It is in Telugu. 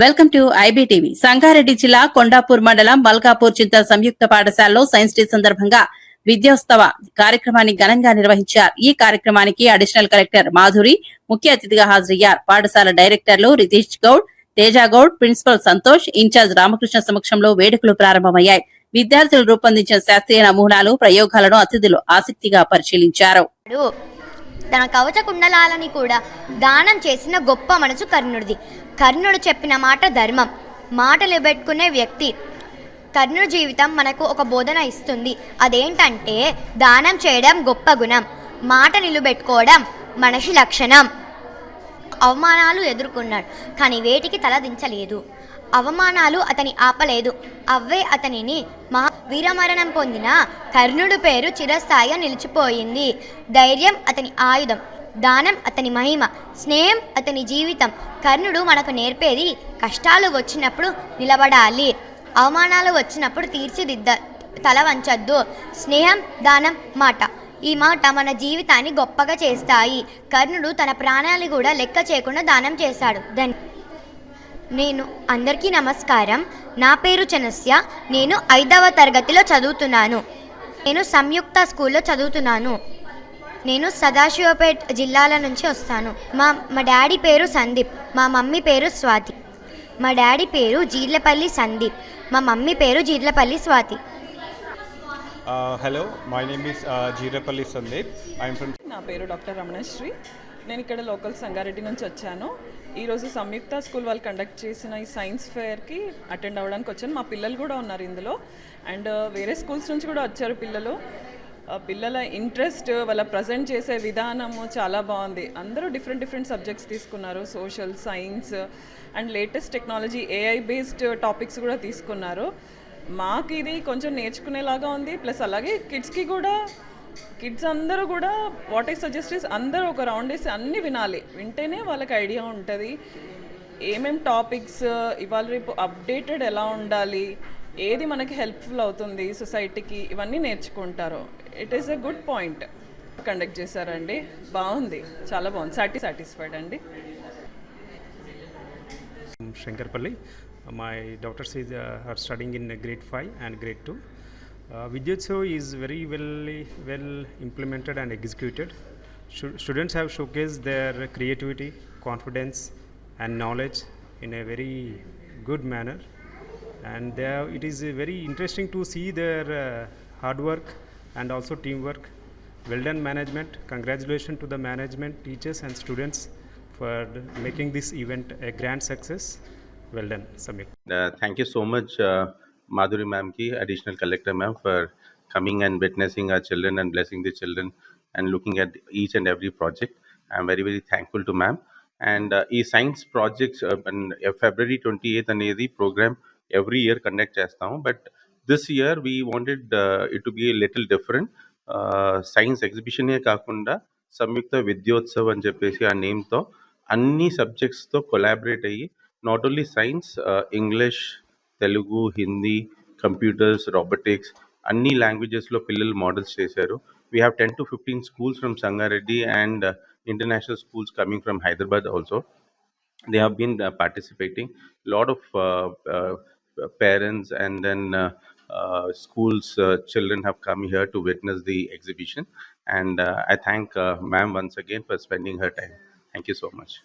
Welcome to IBTV. సంగారెడ్డి జిల్లా కొండాపూర్ మండలం మల్కాపూర్ చింతల్ సంయుక్త పాఠశాలలో సైన్స్ డే సందర్భంగా విద్యోత్సవ కార్యక్రమాన్ని ఘనంగా నిర్వహించారు. ఈ కార్యక్రమానికి అడిషనల్ కలెక్టర్ మాధురి ముఖ్య అతిథిగా హాజరయ్యారు. పాఠశాల డైరెక్టర్లు రితీష్ గౌడ్, తేజాగౌడ్, ప్రిన్సిపల్ సంతోష్, ఇన్ఛార్జ్ రామకృష్ణ సమక్షంలో వేడుకలు ప్రారంభమయ్యాయి. విద్యార్థులు రూపొందించిన శాస్త్రీయ నమూనాలు, ప్రయోగాలను అతిథులు ఆసక్తిగా పరిశీలించారు. తన కవచ కుండలాలని కూడా దానం చేసిన గొప్ప మనసు కర్ణుడిది. కర్ణుడు చెప్పిన మాట ధర్మం. మాట నిలబెట్టుకునే వ్యక్తి. కర్ణుడి జీవితం మనకు ఒక బోధన ఇస్తుంది. అదేంటంటే దానం చేయడం గొప్ప గుణం, మాట నిలబెట్టుకోవడం మనిషి లక్షణం. అవమానాలు ఎదుర్కొన్నాడు, కానీ వేటికి తల దించలేదు. అవమానాలు అతని ఆపలేదు. అవే అతనిని వీరమరణం పొందిన కర్ణుడి పేరు చిరస్థాయిగా నిలిచిపోయింది. ధైర్యం అతని ఆయుధం, దానం అతని మహిమ, స్నేహం అతని జీవితం. కర్ణుడు మనకు నేర్పేది కష్టాలు వచ్చినప్పుడు నిలబడాలి, అవమానాలు వచ్చినప్పుడు తల వంచొద్దు. స్నేహం, దానం, మాట, ఈ మాట మన జీవితాన్ని గొప్పగా చేస్తాయి. కర్ణుడు తన ప్రాణాలు కూడా లెక్క చేయకుండా దానం చేశాడు. నేను అందరికీ నమస్కారం. నా పేరు చనస్య. నేను 5వ తరగతిలో చదువుతున్నాను. నేను సంయుక్త స్కూల్లో చదువుతున్నాను. నేను సదాశివపేట్ జిల్లాల నుంచి వస్తాను. మా డాడీ పేరు సందీప్, మా మమ్మీ పేరు స్వాతి. మా డాడీ పేరు జీర్లపల్లి సందీప్, మా మమ్మీ పేరు Jeerlapalli Swathi. Hello, my name is Jeerlapalli Sandeep. నా పేరు డాక్టర్ రమణశ్రీ. నేను ఇక్కడ లోకల్ సంగారెడ్డి నుంచి వచ్చాను. ఈరోజు సంయుక్త స్కూల్ వాళ్ళు కండక్ట్ చేసిన ఈ సైన్స్ ఫేర్కి అటెండ్ అవ్వడానికి వచ్చాను. మా పిల్లలు కూడా ఉన్నారు ఇందులో, అండ్ వేరే స్కూల్స్ నుంచి కూడా వచ్చారు పిల్లలు. పిల్లల ఇంట్రెస్ట్, వాళ్ళ ప్రజెంట్ చేసే విధానము చాలా బాగుంది. అందరూ డిఫరెంట్ సబ్జెక్ట్స్ తీసుకున్నారు. Social, science and latest technology, AI based topics కూడా తీసుకున్నారు. మాకు ఇది కొంచెం నేర్చుకునేలాగా ఉంది. ప్లస్ అలాగే కిడ్స్ అందరూ కూడా వాట్ ఐ సజెస్ట్ ఇస్ అందరూ ఒక రౌండ్ వేసి అన్నీ వినాలి. వింటేనే వాళ్ళకి ఐడియా ఉంటుంది ఏమేం టాపిక్స్ ఇవాళ రేపు అప్డేటెడ్ ఎలా ఉండాలి, ఏది మనకి హెల్ప్ఫుల్ అవుతుంది సొసైటీకి, ఇవన్నీ నేర్చుకుంటారు. It is a good point conduct చేశారండి. బాగుంది, చాలా బాగుంది. సాటిస్ఫైడ్ అండి. Shankarpalli. My daughters are studying in grade 5 and grade 2. Vidyotsav is very well implemented and executed. Students have showcased their creativity, confidence and knowledge in a very good manner, and it is very interesting to see their hard work and also teamwork. Well done management. Congratulations to the management, teachers and students for making this event a grand success. Well done, Samir. Thank you so much, Madhuri ma'am ki, additional collector ma'am, for coming and witnessing our children and blessing the children and looking at each and every project. I'm very thankful to ma'am. And science projects February 28th అనేది program every year conduct చేస్తాం. But this year we wanted it to be a little different. Science exhibition ఏ కాకుండా సంయుక్త విద్యోత్సవ్ అని చెప్పేసి ఆ నేమ్తో అన్ని సబ్జెక్ట్స్తో కొలాబరేట్ అయ్యి not only science, English, Telugu, Hindi, computers, robotics అన్ని లాంగ్వేజెస్లో పిల్లలు మోడల్స్ చేశారు. We have 10 to 15 schools from Sangareddy and international schools coming from Hyderabad also. They have been participating. Lot of parents and then schools children have come here to witness the exhibition, and I thank ma'am once again for spending her time. Thank you so much.